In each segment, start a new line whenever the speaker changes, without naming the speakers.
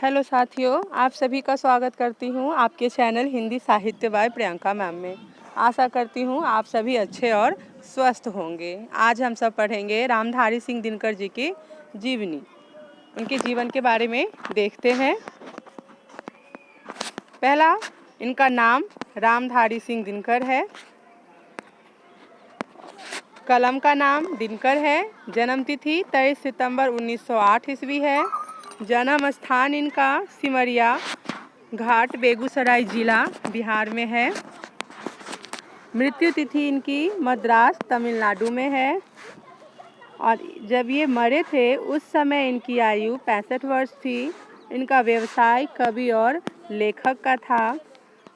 Hello साथियों, आप सभी का स्वागत करती हूँ आपके चैनल हिंदी साहित्य बाय प्रियंका मैम में। आशा करती हूँ आप सभी अच्छे और स्वस्थ होंगे। आज हम सब पढ़ेंगे रामधारी सिंह दिनकर जी की जीवनी, उनके जीवन के बारे में देखते हैं। पहला, इनका नाम रामधारी सिंह दिनकर है। कलम का नाम दिनकर है। जन्म तिथि 23 सितंबर 1908 ईस्वी है। जन्म स्थान इनका सिमरिया घाट, बेगूसराय जिला, बिहार में है। मृत्यु तिथि इनकी मद्रास, तमिलनाडु में है। और जब ये मरे थे उस समय इनकी आयु 65 वर्ष थी। इनका व्यवसाय कवि और लेखक का था।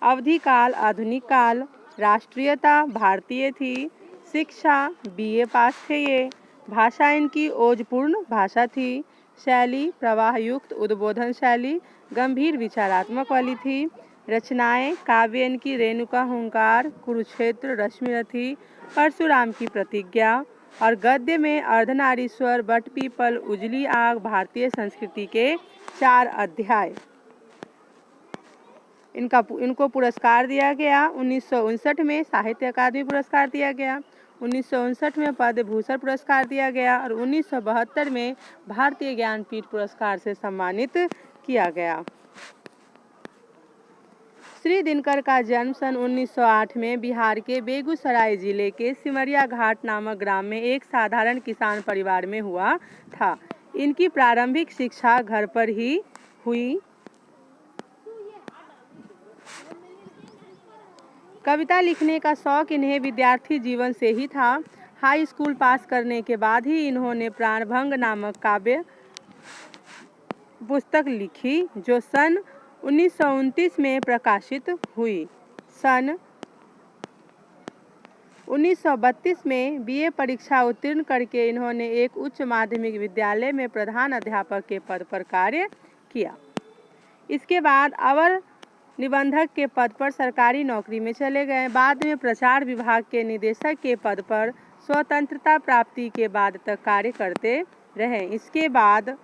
अवधि काल आधुनिक काल। राष्ट्रीयता भारतीय थी। शिक्षा बीए पास थे ये। भाषा इनकी ओजपूर्ण भाषा थी। शैली प्रवाह युक्त उद्बोधन शैली गंभीर विचारात्मक वाली थी। रचनाएं काव्य इनकी रेणुका हुंकार, कुरुक्षेत्र, रश्मिरथी, परशुराम की प्रतिज्ञा। और गद्य में अर्धनारीश्वर, बट पीपल, उजली आग, भारतीय संस्कृति के 4 अध्याय। इनको पुरस्कार दिया गया। 1959 में साहित्य अकादमी पुरस्कार दिया गया। 1959 में पद्म भूषण पुरस्कार दिया गया और 1972 में भारतीय ज्ञानपीठ पुरस्कार से सम्मानित किया गया। श्री दिनकर का जन्म सन 1908 में बिहार के बेगूसराय जिले के सिमरिया घाट नामक ग्राम में एक साधारण किसान परिवार में हुआ था। इनकी प्रारंभिक शिक्षा घर पर ही हुई। कविता लिखने का शौक इन्हें विद्यार्थी जीवन से ही था। हाई स्कूल पास करने के बाद ही इन्होंने प्राणभंग नामक काव्य पुस्तक लिखी, जो सन 1929 में प्रकाशित हुई। सन 1932 में बीए परीक्षा उत्तीर्ण करके इन्होंने एक उच्च माध्यमिक विद्यालय में प्रधान अध्यापक के पद पर कार्य किया। इसके बाद अवर निबंधक के पद पर सरकारी नौकरी में चले गए। बाद में प्रचार विभाग के निदेशक के पद पर स्वतंत्रता प्राप्ति के बाद तक कार्य करते रहे। इसके बाद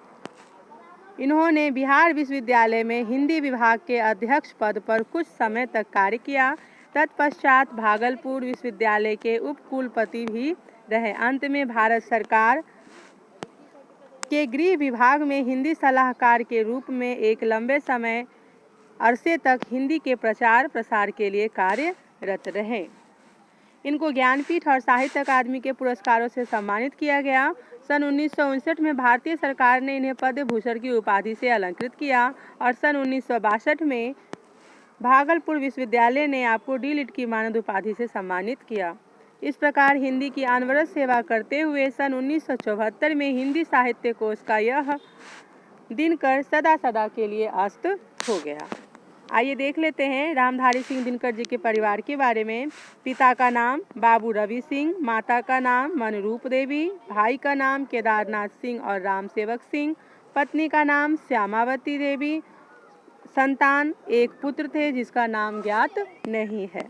इन्होंने बिहार विश्वविद्यालय में हिंदी विभाग के अध्यक्ष पद पर कुछ समय तक कार्य किया। तत्पश्चात भागलपुर विश्वविद्यालय के उपकुलपति भी रहे। अंत में भारत सरकार के गृह विभाग में हिंदी सलाहकार के रूप में एक लंबे समय अरसे तक हिंदी के प्रचार प्रसार के लिए कार्यरत रहे। इनको ज्ञानपीठ और साहित्य अकादमी के पुरस्कारों से सम्मानित किया गया। सन 1959 में भारतीय सरकार ने इन्हें पद्म भूषण की उपाधि से अलंकृत किया और सन 1962 में भागलपुर विश्वविद्यालय ने आपको डी.लिट की मानद उपाधि से सम्मानित किया। इस प्रकार हिंदी की अनवरत सेवा करते हुए सन 1974 में हिंदी साहित्य कोश का यह दिनकर सदा सदा के लिए अस्त हो गया। आइए देख लेते हैं रामधारी सिंह दिनकर जी के परिवार के बारे में। पिता का नाम बाबू रवि सिंह, माता का नाम मनरूप देवी, भाई का नाम केदारनाथ सिंह और राम सेवक सिंह, पत्नी का नाम श्यामावती देवी। संतान एक पुत्र थे जिसका नाम ज्ञात नहीं है।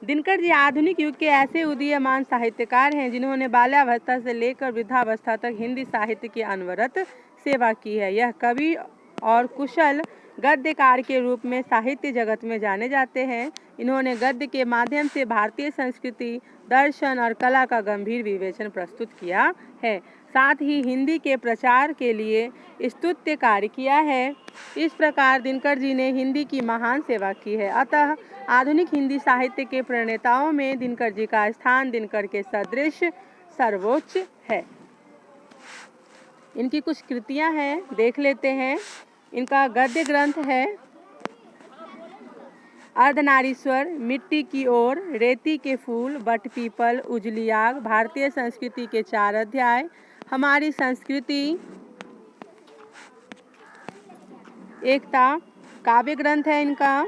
दिनकर जी आधुनिक युग के ऐसे उदीयमान साहित्यकार हैं जिन्होंने बाल्यावस्था से लेकर वृद्धावस्था तक हिंदी साहित्य की अनवरत सेवा की है। यह कवि और कुशल गद्यकार के रूप में साहित्य जगत में जाने जाते हैं। इन्होंने गद्य के माध्यम से भारतीय संस्कृति, दर्शन और कला का गंभीर विवेचन प्रस्तुत किया है। साथ ही हिंदी के प्रचार के लिए स्तुत्य कार्य किया है। इस प्रकार दिनकर जी ने हिंदी की महान सेवा की है। अतः आधुनिक हिंदी साहित्य के प्रणेताओं में दिनकर जी का स्थान दिनकर के सदृश सर्वोच्च है। इनकी कुछ कृतियां हैं, देख लेते हैं। इनका गद्य ग्रंथ है अर्धनारीश्वर, मिट्टी की ओर, रेती के फूल, बट पीपल, उजली आग, भारतीय संस्कृति के 4 अध्याय, हमारी संस्कृति, एकता। काव्य ग्रंथ है इनका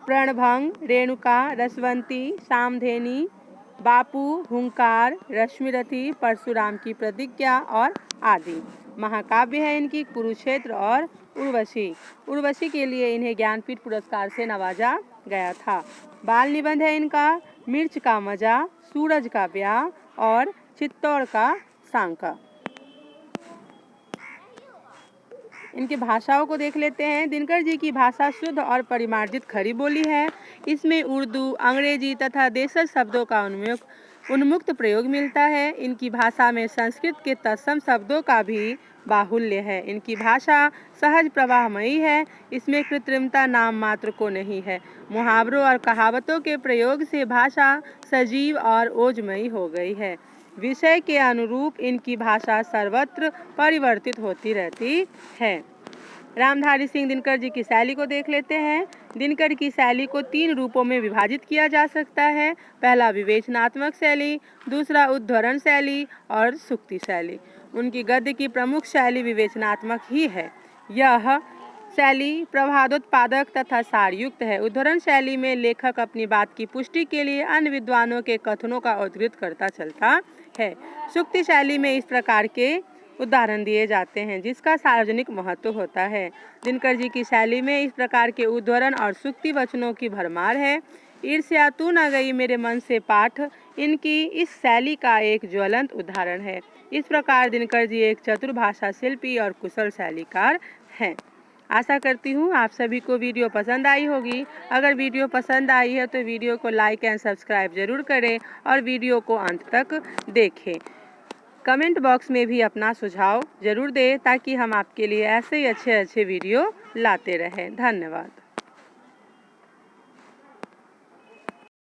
प्रणभंग, रेणुका, रसवंती, सामधेनी, बापू, हुंकार, रश्मिरथी, परशुराम की प्रतिज्ञा और आदि। महाकाव्य है इनकी कुरुक्षेत्र और उर्वशी। उर्वशी के लिए इन्हें ज्ञानपीठ पुरस्कार से नवाजा गया था। बाल निबंध है इनका मिर्च का मजा, सूरज का ब्याह और चित्तौड़ का सांका। इनकी भाषाओं को देख लेते हैं। दिनकर जी की भाषा शुद्ध और परिमार्जित खड़ी बोली है। इसमें उर्दू, अंग्रेजी तथा देशज शब्दों का उन्मुक्त प्रयोग मिलता है। इनकी भाषा में संस्कृत के तत्सम शब्दों का भी बाहुल्य है। इनकी भाषा सहज प्रवाहमयी है। इसमें कृत्रिमता नाम मात्र को नहीं है। मुहावरों और कहावतों के प्रयोग से भाषा सजीव और ओजमयी हो गई है। विषय के अनुरूप इनकी भाषा सर्वत्र परिवर्तित होती रहती है। रामधारी सिंह दिनकर जी की शैली को देख लेते हैं। दिनकर की शैली को 3 रूपों में विभाजित किया जा सकता है। पहला विवेचनात्मक शैली, दूसरा उद्धरण शैली और सूक्ति शैली। उनकी गद्य की प्रमुख शैली विवेचनात्मक ही है। यह शैली प्रवादोत्पादक तथा सारयुक्त है। उद्धरण शैली में लेखक अपनी बात की पुष्टि के लिए अन्य विद्वानों के कथनों का उद्धृत करता चलता है। सूक्ति शैली में इस प्रकार के उदाहरण दिए जाते हैं जिसका सार्वजनिक महत्व होता है। दिनकर जी की शैली में इस प्रकार के उद्धरण और सूक्ति वचनों की भरमार है। ईर्ष्या तू न गई मेरे मन से पाठ इनकी इस शैली का एक ज्वलंत उदाहरण है। इस प्रकार दिनकर जी एक चतुर भाषा शिल्पी और कुशल शैलीकार हैं। आशा करती हूँ आप सभी को वीडियो पसंद आई होगी। अगर वीडियो पसंद आई है तो वीडियो को लाइक एंड सब्सक्राइब जरूर करें और वीडियो को अंत तक देखें। कमेंट बॉक्स में भी अपना सुझाव जरूर दें ताकि हम आपके लिए ऐसे ही अच्छे वीडियो लाते रहें। धन्यवाद।